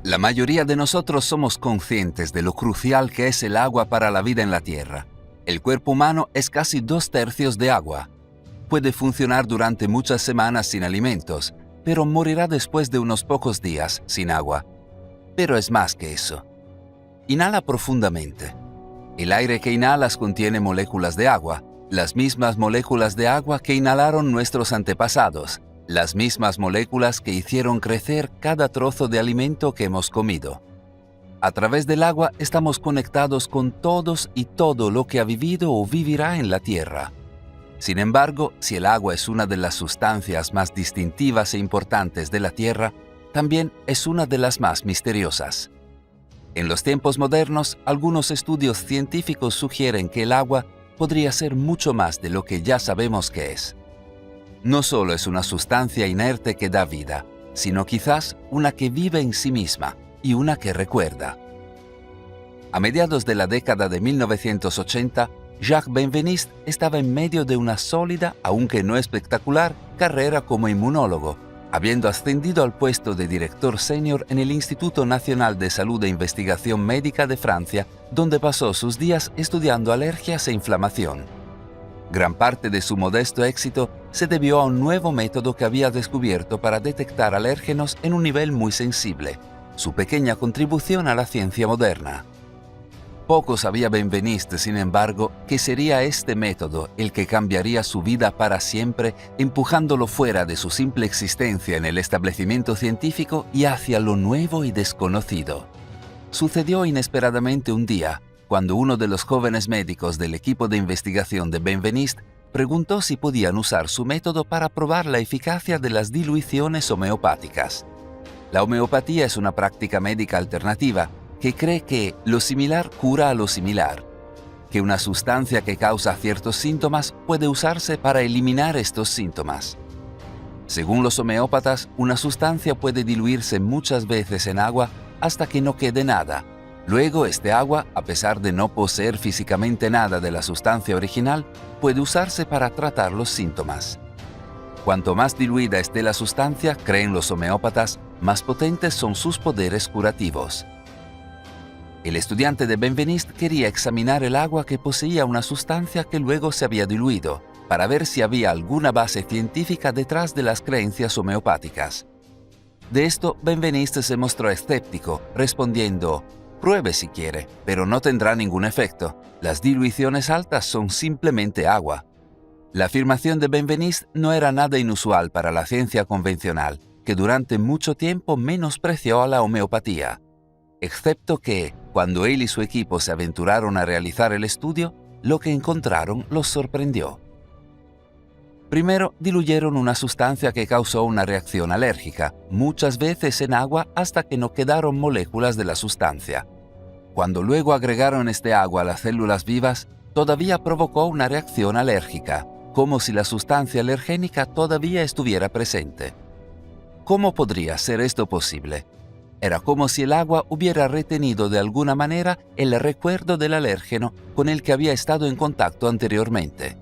La mayoría de nosotros somos conscientes de lo crucial que es el agua para la vida en la Tierra. El cuerpo humano es casi 2/3 de agua. Puede funcionar durante muchas semanas sin alimentos, pero morirá después de unos pocos días sin agua. Pero es más que eso. Inhala profundamente. El aire que inhalas contiene moléculas de agua, las mismas moléculas de agua que inhalaron nuestros antepasados, las mismas moléculas que hicieron crecer cada trozo de alimento que hemos comido. A través del agua estamos conectados con todos y todo lo que ha vivido o vivirá en la Tierra. Sin embargo, si el agua es una de las sustancias más distintivas e importantes de la Tierra, también es una de las más misteriosas. En los tiempos modernos, algunos estudios científicos sugieren que el agua podría ser mucho más de lo que ya sabemos que es. No solo es una sustancia inerte que da vida, sino quizás una que vive en sí misma y una que recuerda. A mediados de la década de 1980, Jacques Benveniste estaba en medio de una sólida, aunque no espectacular, carrera como inmunólogo, habiendo ascendido al puesto de director senior en el Instituto Nacional de Salud e Investigación Médica de Francia, donde pasó sus días estudiando alergias e inflamación. Gran parte de su modesto éxito se debió a un nuevo método que había descubierto para detectar alérgenos en un nivel muy sensible, su pequeña contribución a la ciencia moderna. Poco sabía Benveniste, sin embargo, que sería este método el que cambiaría su vida para siempre, empujándolo fuera de su simple existencia en el establecimiento científico y hacia lo nuevo y desconocido. Sucedió inesperadamente un día, cuando uno de los jóvenes médicos del equipo de investigación de Benveniste preguntó si podían usar su método para probar la eficacia de las diluiciones homeopáticas. La homeopatía es una práctica médica alternativa que cree que lo similar cura a lo similar, que una sustancia que causa ciertos síntomas puede usarse para eliminar estos síntomas. Según los homeópatas, una sustancia puede diluirse muchas veces en agua hasta que no quede nada. Luego, este agua, a pesar de no poseer físicamente nada de la sustancia original, puede usarse para tratar los síntomas. Cuanto más diluida esté la sustancia, creen los homeópatas, más potentes son sus poderes curativos. El estudiante de Benveniste quería examinar el agua que poseía una sustancia que luego se había diluido, para ver si había alguna base científica detrás de las creencias homeopáticas. De esto, Benveniste se mostró escéptico, respondiendo: «Pruebe si quiere, pero no tendrá ningún efecto. Las diluiciones altas son simplemente agua». La afirmación de Benveniste no era nada inusual para la ciencia convencional, que durante mucho tiempo menospreció a la homeopatía. Excepto que, cuando él y su equipo se aventuraron a realizar el estudio, lo que encontraron los sorprendió. Primero, diluyeron una sustancia que causó una reacción alérgica, muchas veces en agua hasta que no quedaron moléculas de la sustancia. Cuando luego agregaron este agua a las células vivas, todavía provocó una reacción alérgica, como si la sustancia alergénica todavía estuviera presente. ¿Cómo podría ser esto posible? Era como si el agua hubiera retenido de alguna manera el recuerdo del alérgeno con el que había estado en contacto anteriormente.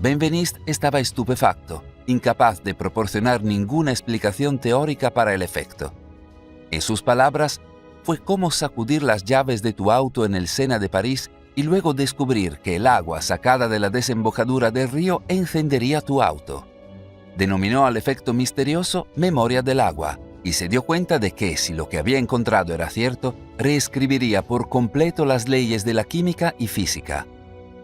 Benveniste estaba estupefacto, incapaz de proporcionar ninguna explicación teórica para el efecto. En sus palabras, fue como sacudir las llaves de tu auto en el Sena de París y luego descubrir que el agua sacada de la desembocadura del río encendería tu auto. Denominó al efecto misterioso memoria del agua y se dio cuenta de que, si lo que había encontrado era cierto, reescribiría por completo las leyes de la química y física.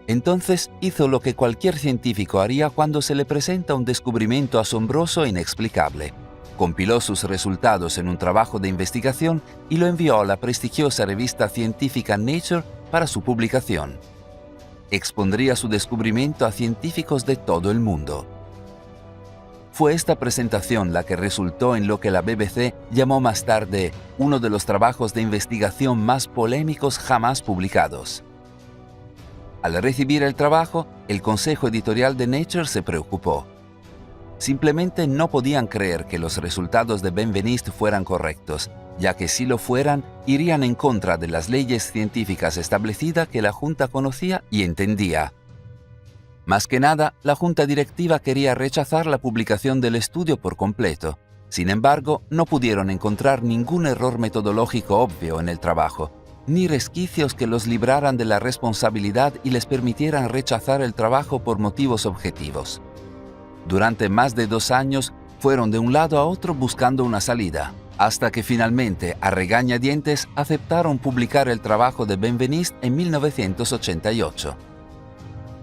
Entonces hizo lo que cualquier científico haría cuando se le presenta un descubrimiento asombroso e inexplicable. Compiló sus resultados en un trabajo de investigación y lo envió a la prestigiosa revista científica Nature para su publicación. Expondría su descubrimiento a científicos de todo el mundo. Fue esta presentación la que resultó en lo que la BBC llamó más tarde uno de los trabajos de investigación más polémicos jamás publicados. Al recibir el trabajo, el consejo editorial de Nature se preocupó. Simplemente no podían creer que los resultados de Benveniste fueran correctos, ya que si lo fueran, irían en contra de las leyes científicas establecidas que la Junta conocía y entendía. Más que nada, la Junta Directiva quería rechazar la publicación del estudio por completo, Sin embargo, no pudieron encontrar ningún error metodológico obvio en el trabajo, ni resquicios que los libraran de la responsabilidad y les permitieran rechazar el trabajo por motivos objetivos. Durante más de 2 años, fueron de un lado a otro buscando una salida, hasta que finalmente, a regañadientes, aceptaron publicar el trabajo de Benveniste en 1988.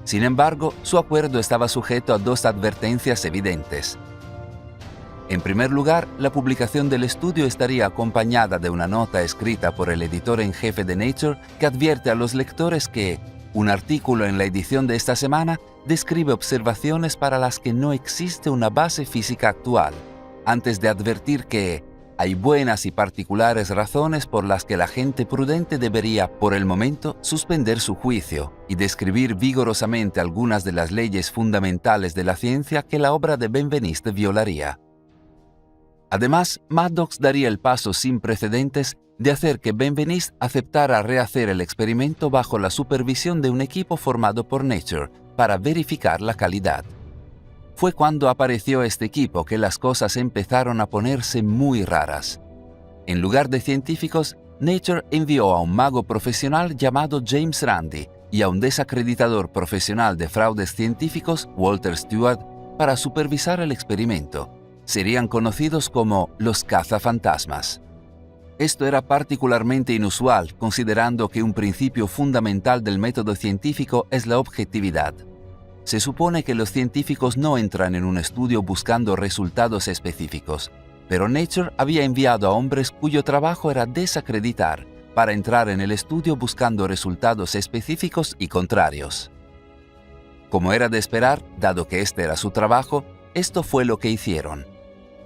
Sin embargo, su acuerdo estaba sujeto a 2 advertencias evidentes. En primer lugar, la publicación del estudio estaría acompañada de una nota escrita por el editor en jefe de Nature que advierte a los lectores que un artículo en la edición de esta semana describe observaciones para las que no existe una base física actual, antes de advertir que hay buenas y particulares razones por las que la gente prudente debería, por el momento, suspender su juicio y describir vigorosamente algunas de las leyes fundamentales de la ciencia que la obra de Benveniste violaría. Además, Maddox daría el paso sin precedentes de hacer que Benveniste aceptara rehacer el experimento bajo la supervisión de un equipo formado por Nature para verificar la calidad. Fue cuando apareció este equipo que las cosas empezaron a ponerse muy raras. En lugar de científicos, Nature envió a un mago profesional llamado James Randi y a un desacreditador profesional de fraudes científicos, Walter Stewart, para supervisar el experimento. Serían conocidos como los cazafantasmas. Esto era particularmente inusual, considerando que un principio fundamental del método científico es la objetividad. Se supone que los científicos no entran en un estudio buscando resultados específicos, pero Nature había enviado a hombres cuyo trabajo era desacreditar, para entrar en el estudio buscando resultados específicos y contrarios. Como era de esperar, dado que este era su trabajo, esto fue lo que hicieron.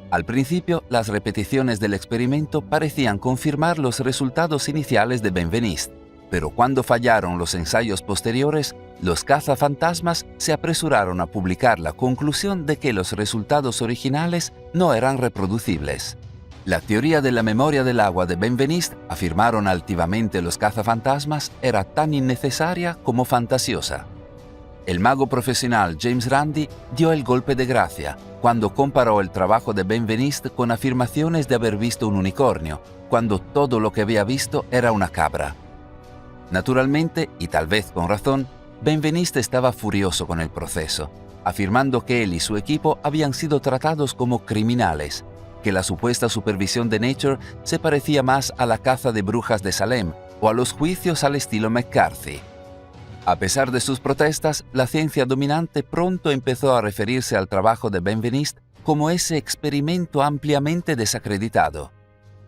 Al principio, las repeticiones del experimento parecían confirmar los resultados iniciales de Benveniste, pero cuando fallaron los ensayos posteriores, los cazafantasmas se apresuraron a publicar la conclusión de que los resultados originales no eran reproducibles. La teoría de la memoria del agua de Benveniste, afirmaron altivamente los cazafantasmas, era tan innecesaria como fantasiosa. El mago profesional James Randi dio el golpe de gracia cuando comparó el trabajo de Benveniste con afirmaciones de haber visto un unicornio, cuando todo lo que había visto era una cabra. Naturalmente, y tal vez con razón, Benveniste estaba furioso con el proceso, afirmando que él y su equipo habían sido tratados como criminales, que la supuesta supervisión de Nature se parecía más a la caza de brujas de Salem o a los juicios al estilo McCarthy. A pesar de sus protestas, la ciencia dominante pronto empezó a referirse al trabajo de Benveniste como ese experimento ampliamente desacreditado.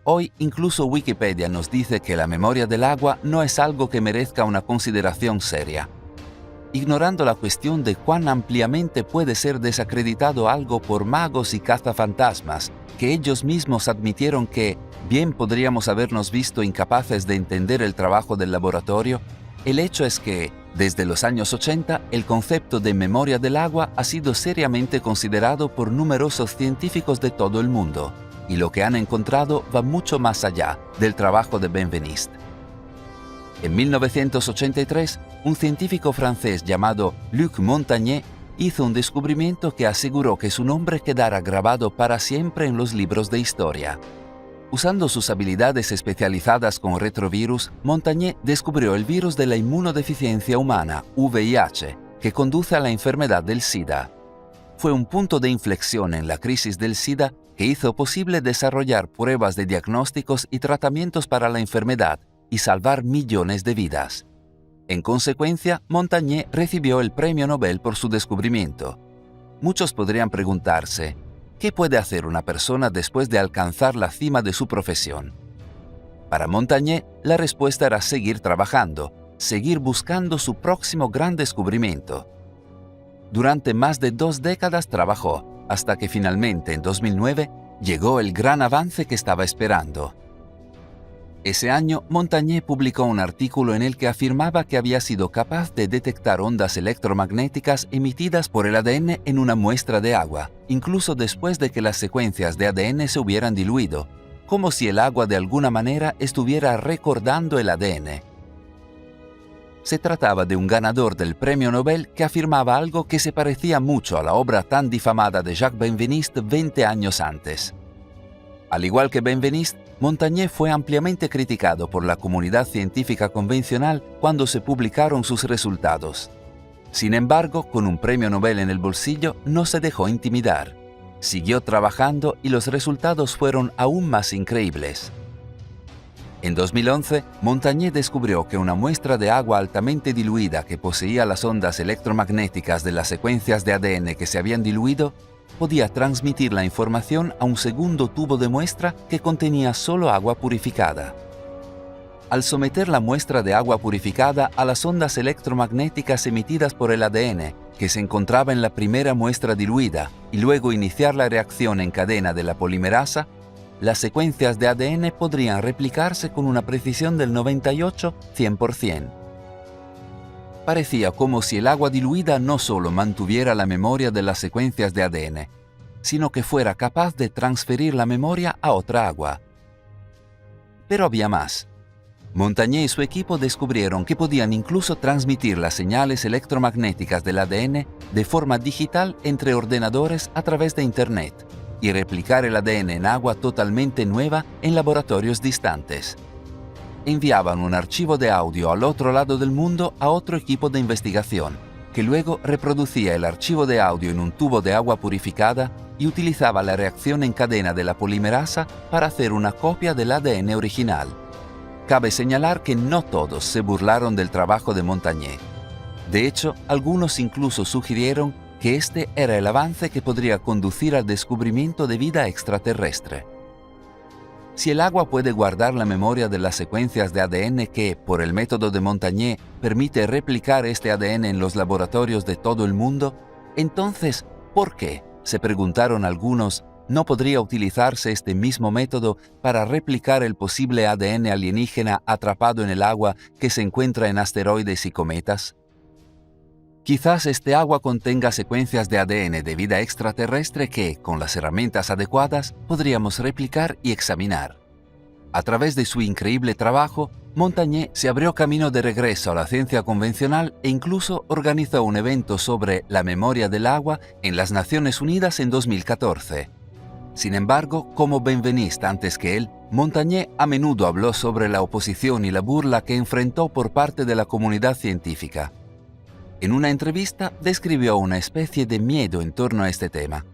Hoy incluso Wikipedia nos dice que la memoria del agua no es algo que merezca una consideración seria. Ignorando la cuestión de cuán ampliamente puede ser desacreditado algo por magos y cazafantasmas, que ellos mismos admitieron que bien podríamos habernos visto incapaces de entender el trabajo del laboratorio, el hecho es que, desde los años 80, el concepto de memoria del agua ha sido seriamente considerado por numerosos científicos de todo el mundo, y lo que han encontrado va mucho más allá del trabajo de Benveniste. En 1983, un científico francés llamado Luc Montagnier hizo un descubrimiento que aseguró que su nombre quedara grabado para siempre en los libros de historia. Usando sus habilidades especializadas con retrovirus, Montagnier descubrió el virus de la inmunodeficiencia humana, VIH, que conduce a la enfermedad del SIDA. Fue un punto de inflexión en la crisis del SIDA que hizo posible desarrollar pruebas de diagnósticos y tratamientos para la enfermedad y salvar millones de vidas. En consecuencia, Montagnier recibió el Premio Nobel por su descubrimiento. Muchos podrían preguntarse, ¿qué puede hacer una persona después de alcanzar la cima de su profesión? Para Montagnier, la respuesta era seguir trabajando, seguir buscando su próximo gran descubrimiento. Durante más de 2 décadas trabajó, hasta que finalmente en 2009 llegó el gran avance que estaba esperando. Ese año, Montagnier publicó un artículo en el que afirmaba que había sido capaz de detectar ondas electromagnéticas emitidas por el ADN en una muestra de agua, incluso después de que las secuencias de ADN se hubieran diluido, como si el agua de alguna manera estuviera recordando el ADN. Se trataba de un ganador del Premio Nobel que afirmaba algo que se parecía mucho a la obra tan difamada de Jacques Benveniste 20 años antes. Al igual que Benveniste, Montagné fue ampliamente criticado por la comunidad científica convencional cuando se publicaron sus resultados. Sin embargo, con un premio Nobel en el bolsillo, no se dejó intimidar. Siguió trabajando y los resultados fueron aún más increíbles. En 2011, Montagné descubrió que una muestra de agua altamente diluida que poseía las ondas electromagnéticas de las secuencias de ADN que se habían diluido podía transmitir la información a un segundo tubo de muestra que contenía solo agua purificada. Al someter la muestra de agua purificada a las ondas electromagnéticas emitidas por el ADN, que se encontraba en la primera muestra diluida, y luego iniciar la reacción en cadena de la polimerasa, las secuencias de ADN podrían replicarse con una precisión del 98-100%. Parecía como si el agua diluida no solo mantuviera la memoria de las secuencias de ADN, sino que fuera capaz de transferir la memoria a otra agua. Pero había más. Montagné y su equipo descubrieron que podían incluso transmitir las señales electromagnéticas del ADN de forma digital entre ordenadores a través de Internet y replicar el ADN en agua totalmente nueva en laboratorios distantes. Enviaban un archivo de audio al otro lado del mundo a otro equipo de investigación, que luego reproducía el archivo de audio en un tubo de agua purificada y utilizaba la reacción en cadena de la polimerasa para hacer una copia del ADN original. Cabe señalar que no todos se burlaron del trabajo de Montagné. De hecho, algunos incluso sugirieron que este era el avance que podría conducir al descubrimiento de vida extraterrestre. Si el agua puede guardar la memoria de las secuencias de ADN que, por el método de Montagné, permite replicar este ADN en los laboratorios de todo el mundo, entonces, ¿por qué, se preguntaron algunos, no podría utilizarse este mismo método para replicar el posible ADN alienígena atrapado en el agua que se encuentra en asteroides y cometas? Quizás este agua contenga secuencias de ADN de vida extraterrestre que, con las herramientas adecuadas, podríamos replicar y examinar. A través de su increíble trabajo, Montagné se abrió camino de regreso a la ciencia convencional e incluso organizó un evento sobre la memoria del agua en las Naciones Unidas en 2014. Sin embargo, como Benveniste antes que él, Montagné a menudo habló sobre la oposición y la burla que enfrentó por parte de la comunidad científica. En una entrevista describió una especie de miedo en torno a este tema.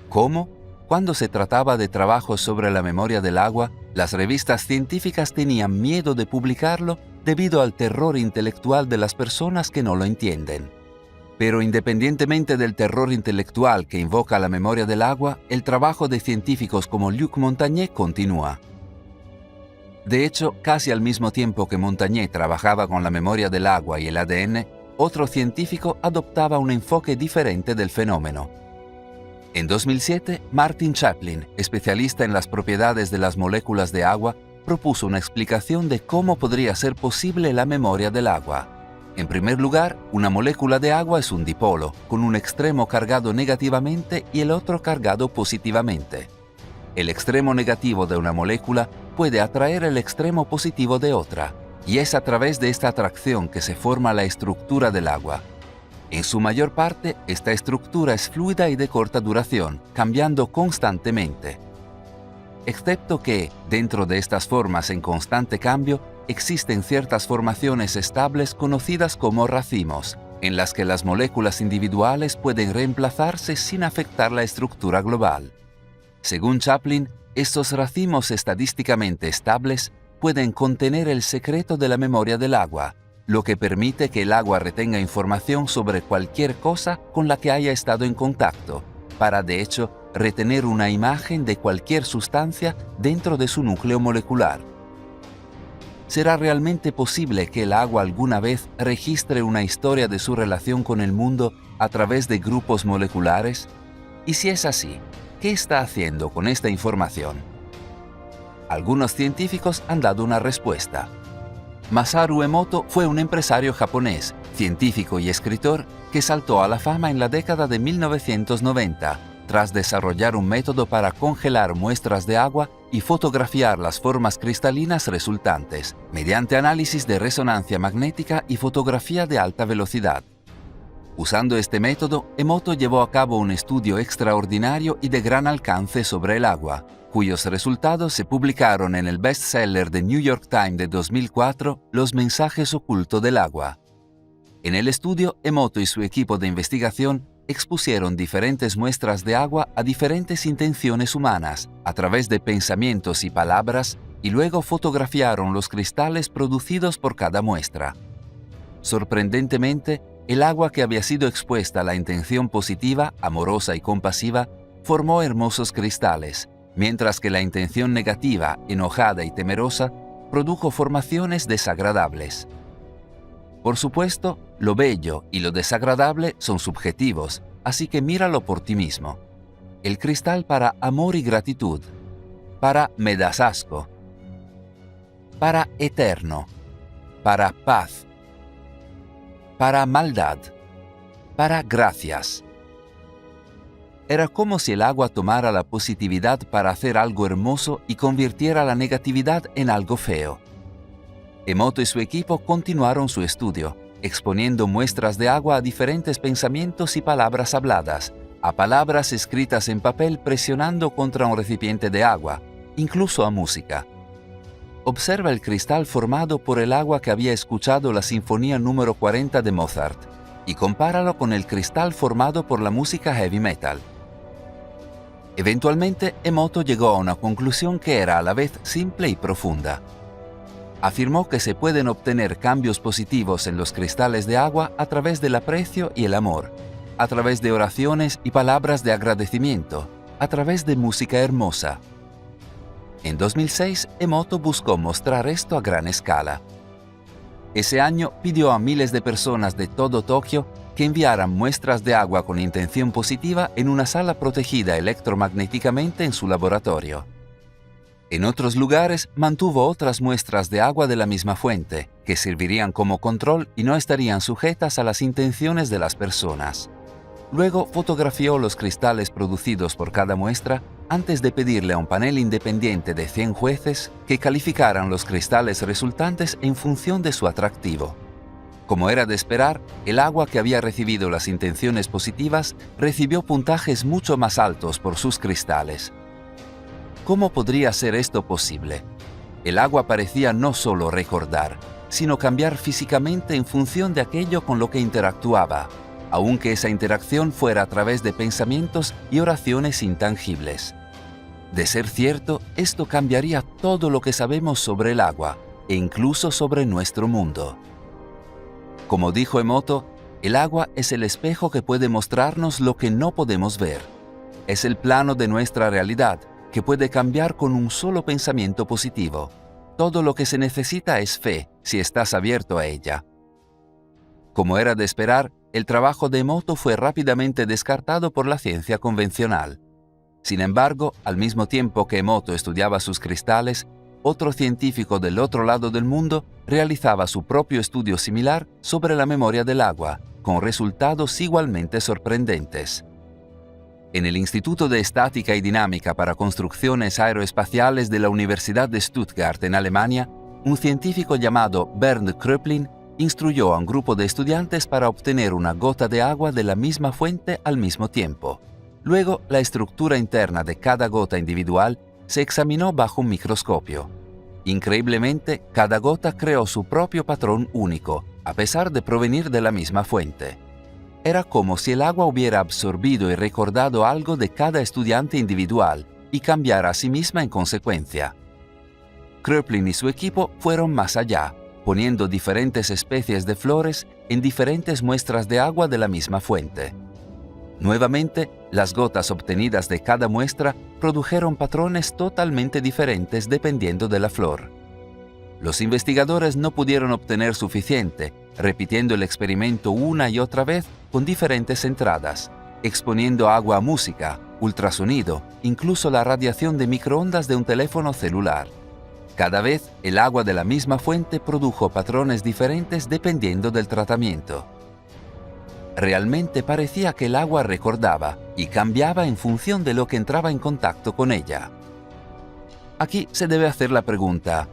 ¿Cómo? Cuando se trataba de trabajos sobre la memoria del agua, las revistas científicas tenían miedo de publicarlo debido al terror intelectual de las personas que no lo entienden. Pero independientemente del terror intelectual que invoca la memoria del agua, el trabajo de científicos como Luc Montagné continúa. De hecho, casi al mismo tiempo que Montagné trabajaba con la memoria del agua y el ADN, otro científico adoptaba un enfoque diferente del fenómeno. En 2007, Martin Chaplin, especialista en las propiedades de las moléculas de agua, propuso una explicación de cómo podría ser posible la memoria del agua. En primer lugar, una molécula de agua es un dipolo, con un extremo cargado negativamente y el otro cargado positivamente. El extremo negativo de una molécula puede atraer el extremo positivo de otra, y es a través de esta atracción que se forma la estructura del agua. En su mayor parte, esta estructura es fluida y de corta duración, cambiando constantemente. Excepto que, dentro de estas formas en constante cambio, existen ciertas formaciones estables conocidas como racimos, en las que las moléculas individuales pueden reemplazarse sin afectar la estructura global. Según Chaplin, estos racimos estadísticamente estables pueden contener el secreto de la memoria del agua, lo que permite que el agua retenga información sobre cualquier cosa con la que haya estado en contacto, para de hecho retener una imagen de cualquier sustancia dentro de su núcleo molecular. ¿Será realmente posible que el agua alguna vez registre una historia de su relación con el mundo a través de grupos moleculares? Y si es así, ¿qué está haciendo con esta información? Algunos científicos han dado una respuesta. Masaru Emoto fue un empresario japonés, científico y escritor que saltó a la fama en la década de 1990, tras desarrollar un método para congelar muestras de agua y fotografiar las formas cristalinas resultantes, mediante análisis de resonancia magnética y fotografía de alta velocidad. Usando este método, Emoto llevó a cabo un estudio extraordinario y de gran alcance sobre el agua, cuyos resultados se publicaron en el bestseller de New York Times de 2004, Los mensajes ocultos del agua. En el estudio, Emoto y su equipo de investigación expusieron diferentes muestras de agua a diferentes intenciones humanas, a través de pensamientos y palabras, y luego fotografiaron los cristales producidos por cada muestra. Sorprendentemente, el agua que había sido expuesta a la intención positiva, amorosa y compasiva, formó hermosos cristales, mientras que la intención negativa, enojada y temerosa, produjo formaciones desagradables. Por supuesto, lo bello y lo desagradable son subjetivos, así que míralo por ti mismo. El cristal para amor y gratitud, para me das asco, para eterno, para paz, para maldad, para gracias. Era como si el agua tomara la positividad para hacer algo hermoso y convirtiera la negatividad en algo feo. Emoto y su equipo continuaron su estudio, exponiendo muestras de agua a diferentes pensamientos y palabras habladas, a palabras escritas en papel presionando contra un recipiente de agua, incluso a música. Observa el cristal formado por el agua que había escuchado la Sinfonía número 40 de Mozart y compáralo con el cristal formado por la música heavy metal. Eventualmente, Emoto llegó a una conclusión que era a la vez simple y profunda. Afirmó que se pueden obtener cambios positivos en los cristales de agua a través del aprecio y el amor, a través de oraciones y palabras de agradecimiento, a través de música hermosa. En 2006, Emoto buscó mostrar esto a gran escala. Ese año pidió a miles de personas de todo Tokio que enviaran muestras de agua con intención positiva en una sala protegida electromagnéticamente en su laboratorio. En otros lugares mantuvo otras muestras de agua de la misma fuente, que servirían como control y no estarían sujetas a las intenciones de las personas. Luego fotografió los cristales producidos por cada muestra antes de pedirle a un panel independiente de 100 jueces que calificaran los cristales resultantes en función de su atractivo. Como era de esperar, el agua que había recibido las intenciones positivas recibió puntajes mucho más altos por sus cristales. ¿Cómo podría ser esto posible? El agua parecía no solo recordar, sino cambiar físicamente en función de aquello con lo que interactuaba, aunque esa interacción fuera a través de pensamientos y oraciones intangibles. De ser cierto, esto cambiaría todo lo que sabemos sobre el agua, e incluso sobre nuestro mundo. Como dijo Emoto, el agua es el espejo que puede mostrarnos lo que no podemos ver. Es el plano de nuestra realidad, que puede cambiar con un solo pensamiento positivo. Todo lo que se necesita es fe, si estás abierto a ella. Como era de esperar, el trabajo de Emoto fue rápidamente descartado por la ciencia convencional. Sin embargo, al mismo tiempo que Emoto estudiaba sus cristales, otro científico del otro lado del mundo realizaba su propio estudio similar sobre la memoria del agua, con resultados igualmente sorprendentes. En el Instituto de Estática y Dinámica para Construcciones Aeroespaciales de la Universidad de Stuttgart, en Alemania, un científico llamado Bernd Kröplin instruyó a un grupo de estudiantes para obtener una gota de agua de la misma fuente al mismo tiempo. Luego, la estructura interna de cada gota individual se examinó bajo un microscopio. Increíblemente, cada gota creó su propio patrón único, a pesar de provenir de la misma fuente. Era como si el agua hubiera absorbido y recordado algo de cada estudiante individual y cambiara a sí misma en consecuencia. Kröplin y su equipo fueron más allá, poniendo diferentes especies de flores en diferentes muestras de agua de la misma fuente. Nuevamente, las gotas obtenidas de cada muestra produjeron patrones totalmente diferentes dependiendo de la flor. Los investigadores no pudieron obtener suficiente, repitiendo el experimento una y otra vez con diferentes entradas, exponiendo agua a música, ultrasonido, incluso la radiación de microondas de un teléfono celular. Cada vez, el agua de la misma fuente produjo patrones diferentes dependiendo del tratamiento. Realmente parecía que el agua recordaba y cambiaba en función de lo que entraba en contacto con ella. Aquí se debe hacer la pregunta: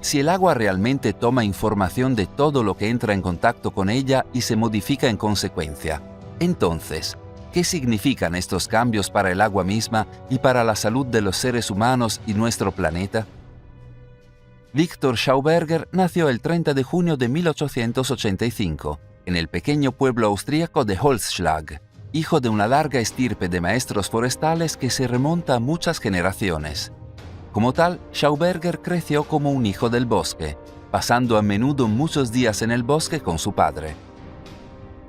Si el agua realmente toma información de todo lo que entra en contacto con ella y se modifica en consecuencia, entonces, ¿qué significan estos cambios para el agua misma y para la salud de los seres humanos y nuestro planeta? Victor Schauberger nació el 30 de junio de 1885 en el pequeño pueblo austríaco de Holzschlag, hijo de una larga estirpe de maestros forestales que se remonta a muchas generaciones. Como tal, Schauberger creció como un hijo del bosque, pasando a menudo muchos días en el bosque con su padre.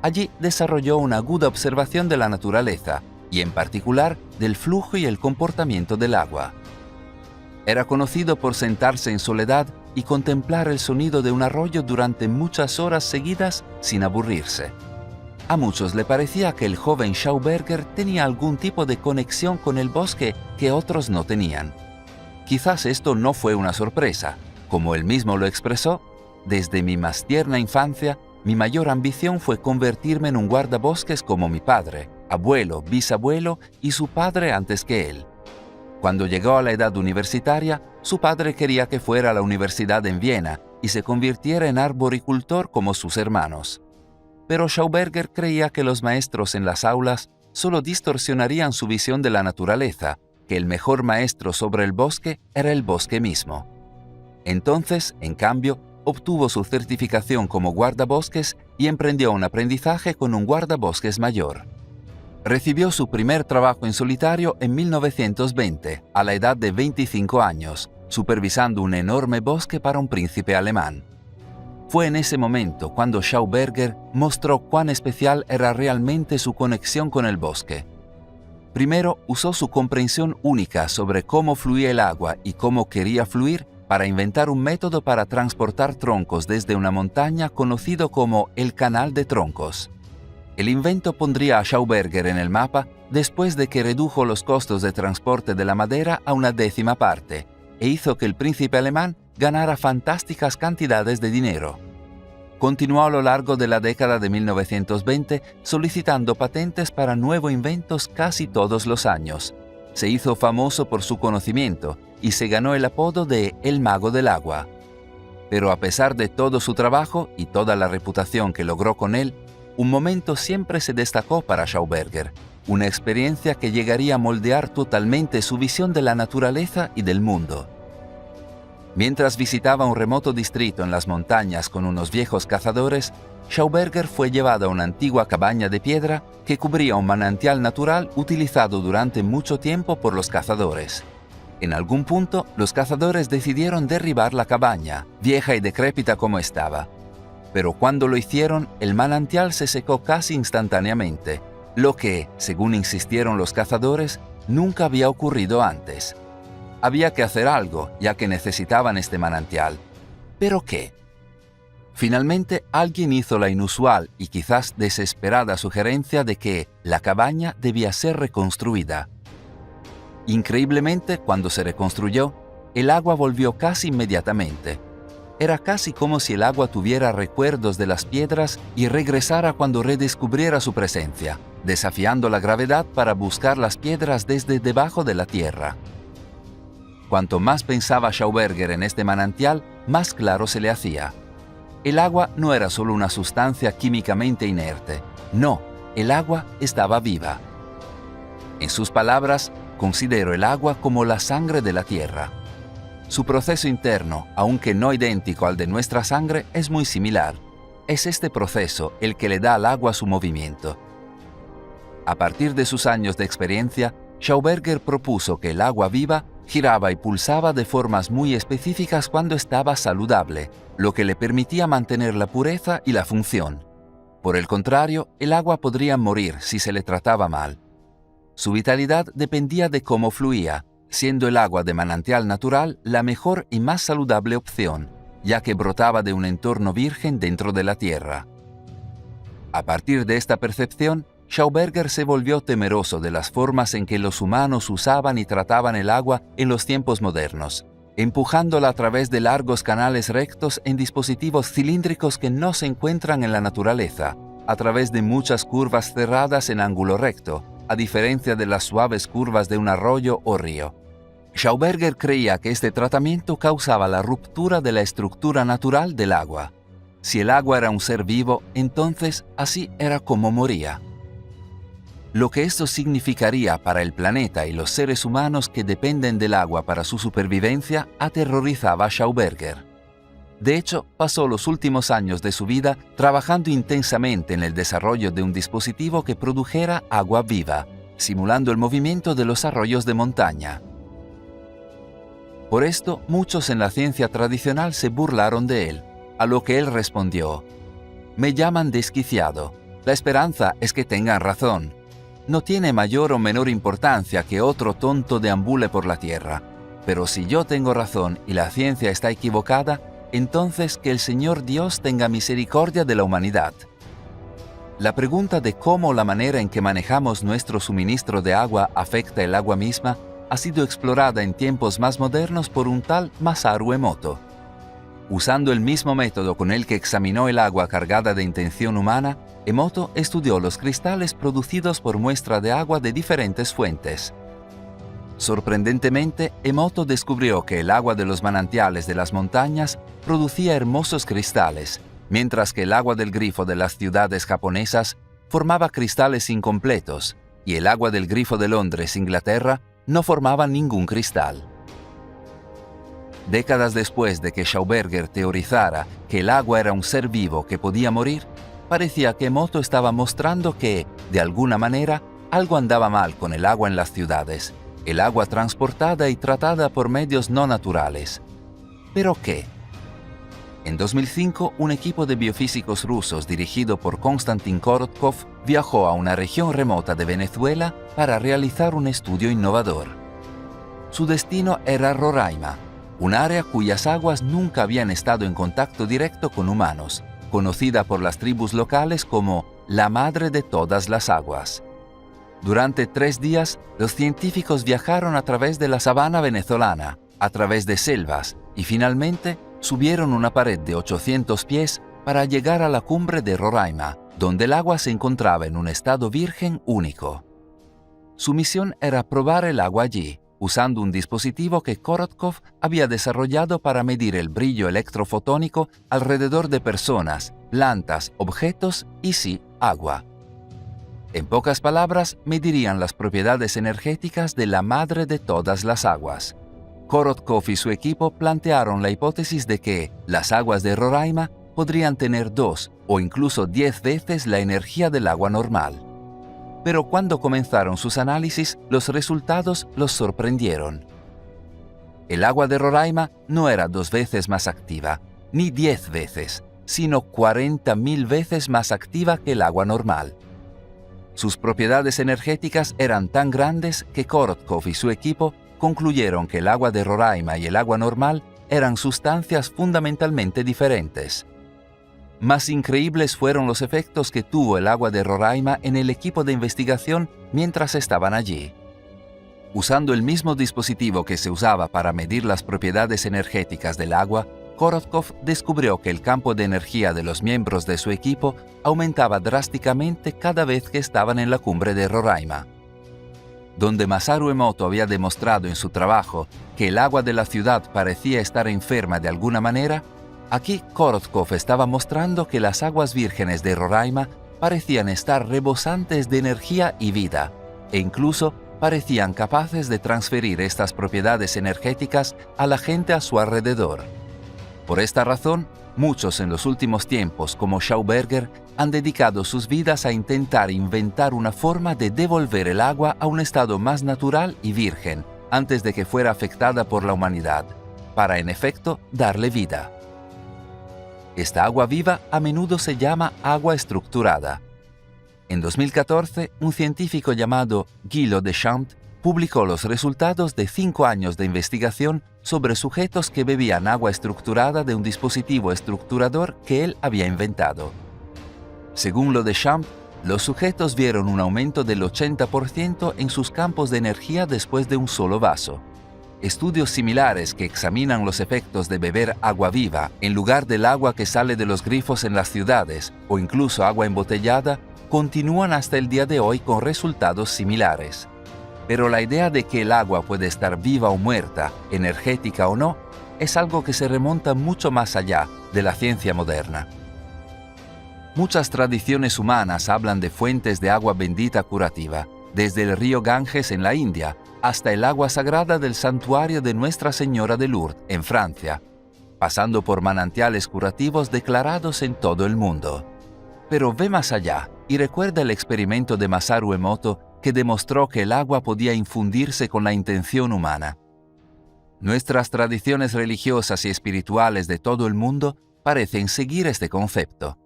Allí desarrolló una aguda observación de la naturaleza y en particular del flujo y el comportamiento del agua. Era conocido por sentarse en soledad y contemplar el sonido de un arroyo durante muchas horas seguidas sin aburrirse. A muchos le parecía que el joven Schauberger tenía algún tipo de conexión con el bosque que otros no tenían. Quizás esto no fue una sorpresa. Como él mismo lo expresó, desde mi más tierna infancia, mi mayor ambición fue convertirme en un guardabosques como mi padre, abuelo, bisabuelo y su padre antes que él. Cuando llegó a la edad universitaria, su padre quería que fuera a la universidad en Viena y se convirtiera en arboricultor como sus hermanos. Pero Schauberger creía que los maestros en las aulas solo distorsionarían su visión de la naturaleza, que el mejor maestro sobre el bosque era el bosque mismo. Entonces, en cambio, obtuvo su certificación como guardabosques y emprendió un aprendizaje con un guardabosques mayor. Recibió su primer trabajo en solitario en 1920, a la edad de 25 años, supervisando un enorme bosque para un príncipe alemán. Fue en ese momento cuando Schauberger mostró cuán especial era realmente su conexión con el bosque. Primero, usó su comprensión única sobre cómo fluía el agua y cómo quería fluir para inventar un método para transportar troncos desde una montaña conocido como el Canal de Troncos. El invento pondría a Schauberger en el mapa después de que redujo los costos de transporte de la madera a una décima parte e hizo que el príncipe alemán ganara fantásticas cantidades de dinero. Continuó a lo largo de la década de 1920 solicitando patentes para nuevos inventos casi todos los años. Se hizo famoso por su conocimiento y se ganó el apodo de El Mago del Agua. Pero a pesar de todo su trabajo y toda la reputación que logró con él, un momento siempre se destacó para Schauberger, una experiencia que llegaría a moldear totalmente su visión de la naturaleza y del mundo. Mientras visitaba un remoto distrito en las montañas con unos viejos cazadores, Schauberger fue llevado a una antigua cabaña de piedra que cubría un manantial natural utilizado durante mucho tiempo por los cazadores. En algún punto, los cazadores decidieron derribar la cabaña, vieja y decrépita como estaba. Pero cuando lo hicieron, el manantial se secó casi instantáneamente, lo que, según insistieron los cazadores, nunca había ocurrido antes. Había que hacer algo, ya que necesitaban este manantial. ¿Pero qué? Finalmente, alguien hizo la inusual y quizás desesperada sugerencia de que la cabaña debía ser reconstruida. Increíblemente, cuando se reconstruyó, el agua volvió casi inmediatamente. Era casi como si el agua tuviera recuerdos de las piedras y regresara cuando redescubriera su presencia, desafiando la gravedad para buscar las piedras desde debajo de la tierra. Cuanto más pensaba Schauberger en este manantial, más claro se le hacía. El agua no era solo una sustancia químicamente inerte. No, el agua estaba viva. En sus palabras, considero el agua como la sangre de la tierra. Su proceso interno, aunque no idéntico al de nuestra sangre, es muy similar. Es este proceso el que le da al agua su movimiento. A partir de sus años de experiencia, Schauberger propuso que el agua viva giraba y pulsaba de formas muy específicas cuando estaba saludable, lo que le permitía mantener la pureza y la función. Por el contrario, el agua podría morir si se le trataba mal. Su vitalidad dependía de cómo fluía, siendo el agua de manantial natural la mejor y más saludable opción, ya que brotaba de un entorno virgen dentro de la tierra. A partir de esta percepción, Schauberger se volvió temeroso de las formas en que los humanos usaban y trataban el agua en los tiempos modernos, empujándola a través de largos canales rectos en dispositivos cilíndricos que no se encuentran en la naturaleza, a través de muchas curvas cerradas en ángulo recto, a diferencia de las suaves curvas de un arroyo o río. Schauberger creía que este tratamiento causaba la ruptura de la estructura natural del agua. Si el agua era un ser vivo, entonces así era como moría. Lo que esto significaría para el planeta y los seres humanos que dependen del agua para su supervivencia aterrorizaba a Schauberger. De hecho, pasó los últimos años de su vida trabajando intensamente en el desarrollo de un dispositivo que produjera agua viva, simulando el movimiento de los arroyos de montaña. Por esto, muchos en la ciencia tradicional se burlaron de él, a lo que él respondió: «Me llaman desquiciado. La esperanza es que tengan razón. No tiene mayor o menor importancia que otro tonto deambule por la tierra. Pero si yo tengo razón y la ciencia está equivocada, entonces que el Señor Dios tenga misericordia de la humanidad». La pregunta de cómo la manera en que manejamos nuestro suministro de agua afecta el agua misma ha sido explorada en tiempos más modernos por un tal Masaru Emoto. Usando el mismo método con el que examinó el agua cargada de intención humana, Emoto estudió los cristales producidos por muestra de agua de diferentes fuentes. Sorprendentemente, Emoto descubrió que el agua de los manantiales de las montañas producía hermosos cristales, mientras que el agua del grifo de las ciudades japonesas formaba cristales incompletos, y el agua del grifo de Londres, Inglaterra, no formaba ningún cristal. Décadas después de que Schauberger teorizara que el agua era un ser vivo que podía morir, parecía que Emoto estaba mostrando que, de alguna manera, algo andaba mal con el agua en las ciudades, el agua transportada y tratada por medios no naturales. ¿Pero qué? En 2005, un equipo de biofísicos rusos dirigido por Konstantin Korotkov viajó a una región remota de Venezuela para realizar un estudio innovador. Su destino era Roraima, un área cuyas aguas nunca habían estado en contacto directo con humanos, conocida por las tribus locales como la madre de todas las aguas. Durante 3 días, los científicos viajaron a través de la sabana venezolana, a través de selvas y finalmente subieron una pared de 800 pies para llegar a la cumbre de Roraima, donde el agua se encontraba en un estado virgen único. Su misión era probar el agua allí, usando un dispositivo que Korotkov había desarrollado para medir el brillo electrofotónico alrededor de personas, plantas, objetos y sí, agua. En pocas palabras, medirían las propiedades energéticas de la madre de todas las aguas. Korotkov y su equipo plantearon la hipótesis de que las aguas de Roraima podrían tener 2 o incluso 10 veces la energía del agua normal. Pero cuando comenzaron sus análisis, los resultados los sorprendieron. El agua de Roraima no era 2 veces más activa, ni 10 veces, sino 40.000 veces más activa que el agua normal. Sus propiedades energéticas eran tan grandes que Korotkov y su equipo concluyeron que el agua de Roraima y el agua normal eran sustancias fundamentalmente diferentes. Más increíbles fueron los efectos que tuvo el agua de Roraima en el equipo de investigación mientras estaban allí. Usando el mismo dispositivo que se usaba para medir las propiedades energéticas del agua, Korotkov descubrió que el campo de energía de los miembros de su equipo aumentaba drásticamente cada vez que estaban en la cumbre de Roraima. Donde Masaru Emoto había demostrado en su trabajo que el agua de la ciudad parecía estar enferma de alguna manera, aquí Korotkov estaba mostrando que las aguas vírgenes de Roraima parecían estar rebosantes de energía y vida, e incluso parecían capaces de transferir estas propiedades energéticas a la gente a su alrededor. Por esta razón, muchos en los últimos tiempos, como Schauberger, han dedicado sus vidas a intentar inventar una forma de devolver el agua a un estado más natural y virgen, antes de que fuera afectada por la humanidad, para en efecto darle vida. Esta agua viva a menudo se llama agua estructurada. En 2014, un científico llamado Guy Deschamps publicó los resultados de 5 años de investigación sobre sujetos que bebían agua estructurada de un dispositivo estructurador que él había inventado. Según Deschamps, los sujetos vieron un aumento del 80% en sus campos de energía después de un solo vaso. Estudios similares que examinan los efectos de beber agua viva en lugar del agua que sale de los grifos en las ciudades o incluso agua embotellada continúan hasta el día de hoy con resultados similares. Pero la idea de que el agua puede estar viva o muerta, energética o no, es algo que se remonta mucho más allá de la ciencia moderna. Muchas tradiciones humanas hablan de fuentes de agua bendita curativa, desde el río Ganges en la India hasta el agua sagrada del santuario de Nuestra Señora de Lourdes en Francia, pasando por manantiales curativos declarados en todo el mundo. Pero ve más allá y recuerda el experimento de Masaru Emoto que demostró que el agua podía infundirse con la intención humana. Nuestras tradiciones religiosas y espirituales de todo el mundo parecen seguir este concepto.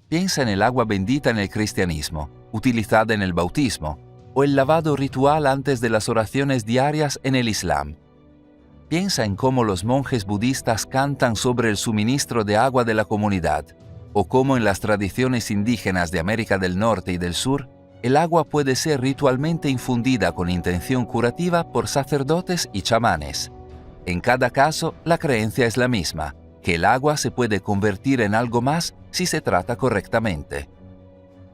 Piensa en el agua bendita en el cristianismo, utilizada en el bautismo, o el lavado ritual antes de las oraciones diarias en el Islam. Piensa en cómo los monjes budistas cantan sobre el suministro de agua de la comunidad, o cómo en las tradiciones indígenas de América del Norte y del Sur, el agua puede ser ritualmente infundida con intención curativa por sacerdotes y chamanes. En cada caso, la creencia es la misma, que el agua se puede convertir en algo más si se trata correctamente.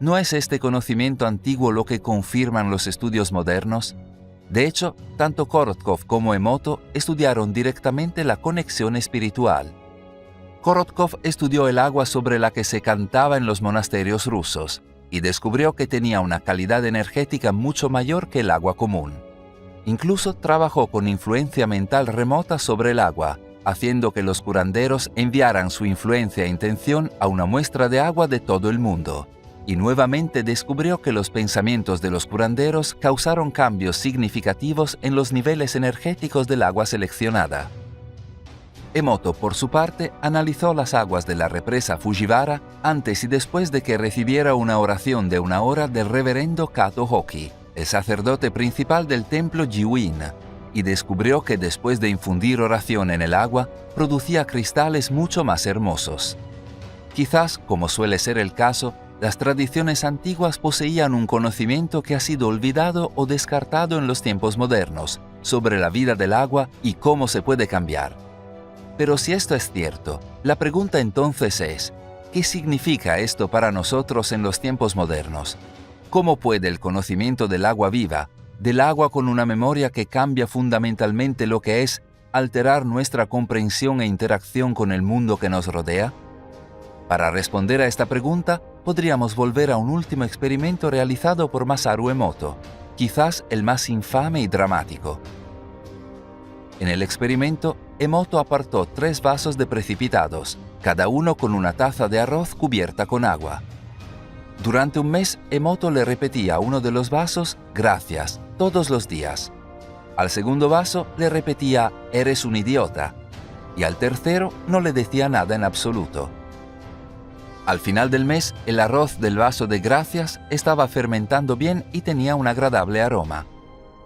¿No es este conocimiento antiguo lo que confirman los estudios modernos? De hecho, tanto Korotkov como Emoto estudiaron directamente la conexión espiritual. Korotkov estudió el agua sobre la que se cantaba en los monasterios rusos y descubrió que tenía una calidad energética mucho mayor que el agua común. Incluso trabajó con influencia mental remota sobre el agua, haciendo que los curanderos enviaran su influencia e intención a una muestra de agua de todo el mundo. Y nuevamente descubrió que los pensamientos de los curanderos causaron cambios significativos en los niveles energéticos del agua seleccionada. Emoto, por su parte, analizó las aguas de la represa Fujiwara antes y después de que recibiera una oración de 1 hora del reverendo Kato Hoki, el sacerdote principal del templo Jiuin, y descubrió que después de infundir oración en el agua, producía cristales mucho más hermosos. Quizás, como suele ser el caso, las tradiciones antiguas poseían un conocimiento que ha sido olvidado o descartado en los tiempos modernos sobre la vida del agua y cómo se puede cambiar. Pero si esto es cierto, la pregunta entonces es, ¿qué significa esto para nosotros en los tiempos modernos? ¿Cómo puede el conocimiento del agua viva, del agua con una memoria que cambia fundamentalmente lo que es, alterar nuestra comprensión e interacción con el mundo que nos rodea? Para responder a esta pregunta, podríamos volver a un último experimento realizado por Masaru Emoto, quizás el más infame y dramático. En el experimento, Emoto apartó 3 vasos de precipitados, cada uno con una taza de arroz cubierta con agua. Durante un mes, Emoto le repetía a uno de los vasos «gracias» todos los días. Al segundo vaso le repetía «eres un idiota» y al tercero no le decía nada en absoluto. Al final del mes, el arroz del vaso de gracias estaba fermentando bien y tenía un agradable aroma.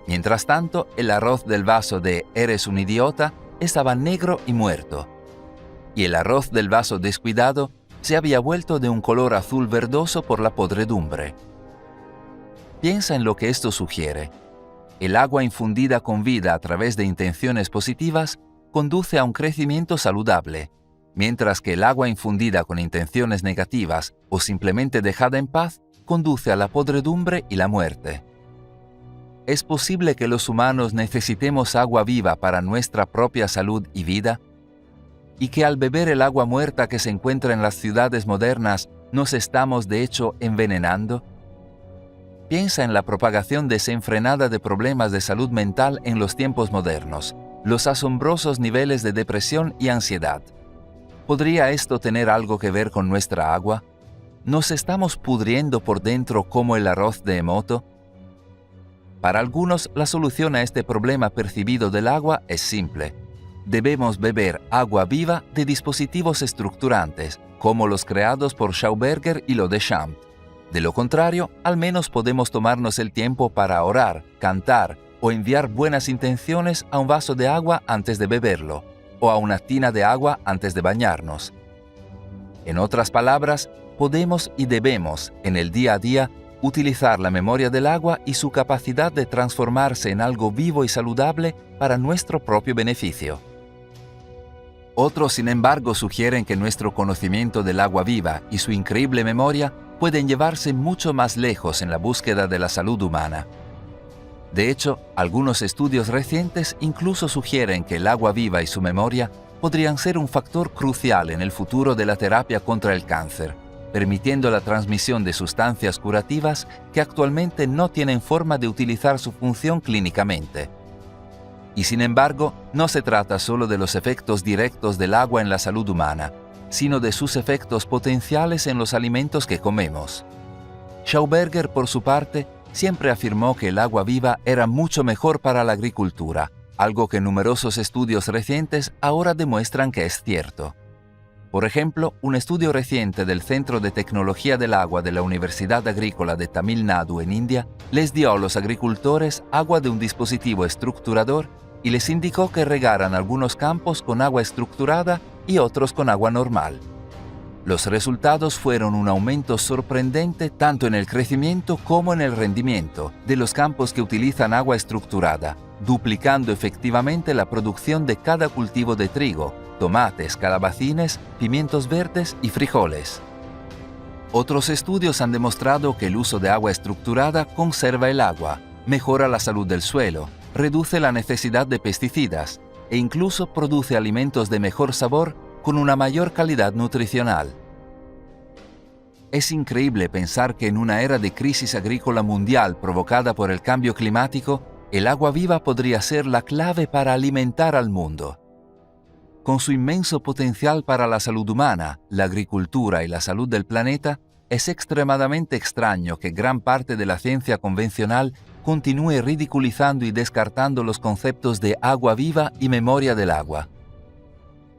Mientras tanto, el arroz del vaso de «eres un idiota» estaba negro y muerto. Y el arroz del vaso descuidado se había vuelto de un color azul verdoso por la podredumbre. Piensa en lo que esto sugiere. El agua infundida con vida a través de intenciones positivas conduce a un crecimiento saludable, mientras que el agua infundida con intenciones negativas o simplemente dejada en paz conduce a la podredumbre y la muerte. ¿Es posible que los humanos necesitemos agua viva para nuestra propia salud y vida? ¿Y que al beber el agua muerta que se encuentra en las ciudades modernas nos estamos de hecho envenenando? Piensa en la propagación desenfrenada de problemas de salud mental en los tiempos modernos, los asombrosos niveles de depresión y ansiedad. ¿Podría esto tener algo que ver con nuestra agua? ¿Nos estamos pudriendo por dentro como el arroz de Emoto? Para algunos, la solución a este problema percibido del agua es simple. Debemos beber agua viva de dispositivos estructurantes, como los creados por Schauberger y Lodechamp. De lo contrario, al menos podemos tomarnos el tiempo para orar, cantar o enviar buenas intenciones a un vaso de agua antes de beberlo, o a una tina de agua antes de bañarnos. En otras palabras, podemos y debemos, en el día a día, utilizar la memoria del agua y su capacidad de transformarse en algo vivo y saludable para nuestro propio beneficio. Otros, sin embargo, sugieren que nuestro conocimiento del agua viva y su increíble memoria pueden llevarse mucho más lejos en la búsqueda de la salud humana. De hecho, algunos estudios recientes incluso sugieren que el agua viva y su memoria podrían ser un factor crucial en el futuro de la terapia contra el cáncer, permitiendo la transmisión de sustancias curativas que actualmente no tienen forma de utilizar su función clínicamente. Y sin embargo, no se trata solo de los efectos directos del agua en la salud humana, sino de sus efectos potenciales en los alimentos que comemos. Schauberger, por su parte, siempre afirmó que el agua viva era mucho mejor para la agricultura, algo que numerosos estudios recientes ahora demuestran que es cierto. Por ejemplo, un estudio reciente del Centro de Tecnología del Agua de la Universidad Agrícola de Tamil Nadu en India les dio a los agricultores agua de un dispositivo estructurador y les indicó que regaran algunos campos con agua estructurada y otros con agua normal. Los resultados fueron un aumento sorprendente tanto en el crecimiento como en el rendimiento de los campos que utilizan agua estructurada, duplicando efectivamente la producción de cada cultivo de trigo, tomates, calabacines, pimientos verdes y frijoles. Otros estudios han demostrado que el uso de agua estructurada conserva el agua, mejora la salud del suelo, reduce la necesidad de pesticidas e incluso produce alimentos de mejor sabor con una mayor calidad nutricional. Es increíble pensar que en una era de crisis agrícola mundial provocada por el cambio climático, el agua viva podría ser la clave para alimentar al mundo. Con su inmenso potencial para la salud humana, la agricultura y la salud del planeta, es extremadamente extraño que gran parte de la ciencia convencional continúe ridiculizando y descartando los conceptos de agua viva y memoria del agua.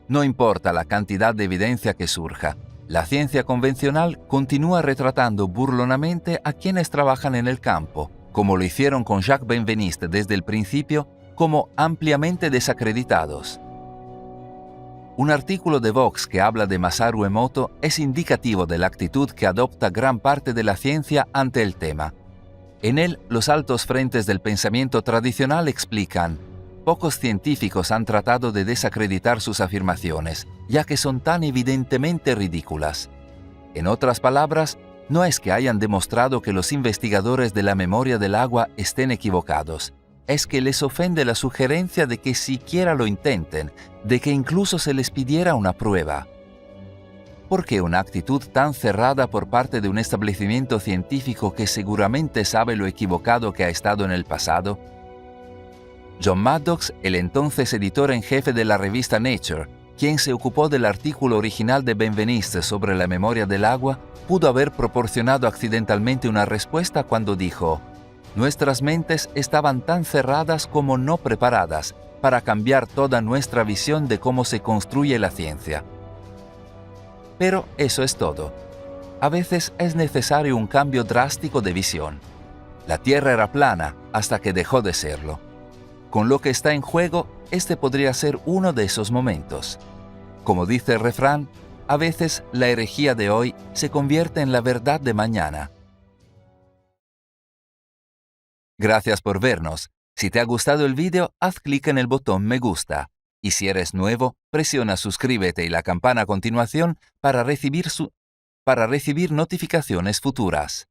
No importa la cantidad de evidencia que surja, la ciencia convencional continúa retratando burlonamente a quienes trabajan en el campo, como lo hicieron con Jacques Benveniste desde el principio, como ampliamente desacreditados. Un artículo de Vox que habla de Masaru Emoto es indicativo de la actitud que adopta gran parte de la ciencia ante el tema. En él, los altos frentes del pensamiento tradicional explican: pocos científicos han tratado de desacreditar sus afirmaciones, ya que son tan evidentemente ridículas. En otras palabras, no es que hayan demostrado que los investigadores de la memoria del agua estén equivocados, es que les ofende la sugerencia de que siquiera lo intenten, de que incluso se les pidiera una prueba. ¿Por qué una actitud tan cerrada por parte de un establecimiento científico que seguramente sabe lo equivocado que ha estado en el pasado? John Maddox, el entonces editor en jefe de la revista Nature, quien se ocupó del artículo original de Benveniste sobre la memoria del agua, pudo haber proporcionado accidentalmente una respuesta cuando dijo: «Nuestras mentes estaban tan cerradas como no preparadas para cambiar toda nuestra visión de cómo se construye la ciencia». Pero eso es todo. A veces es necesario un cambio drástico de visión. La Tierra era plana hasta que dejó de serlo. Con lo que está en juego, este podría ser uno de esos momentos. Como dice el refrán, a veces la herejía de hoy se convierte en la verdad de mañana. Gracias por vernos. Si te ha gustado el vídeo, haz clic en el botón me gusta. Y si eres nuevo, presiona suscríbete y la campana a continuación para recibir notificaciones futuras.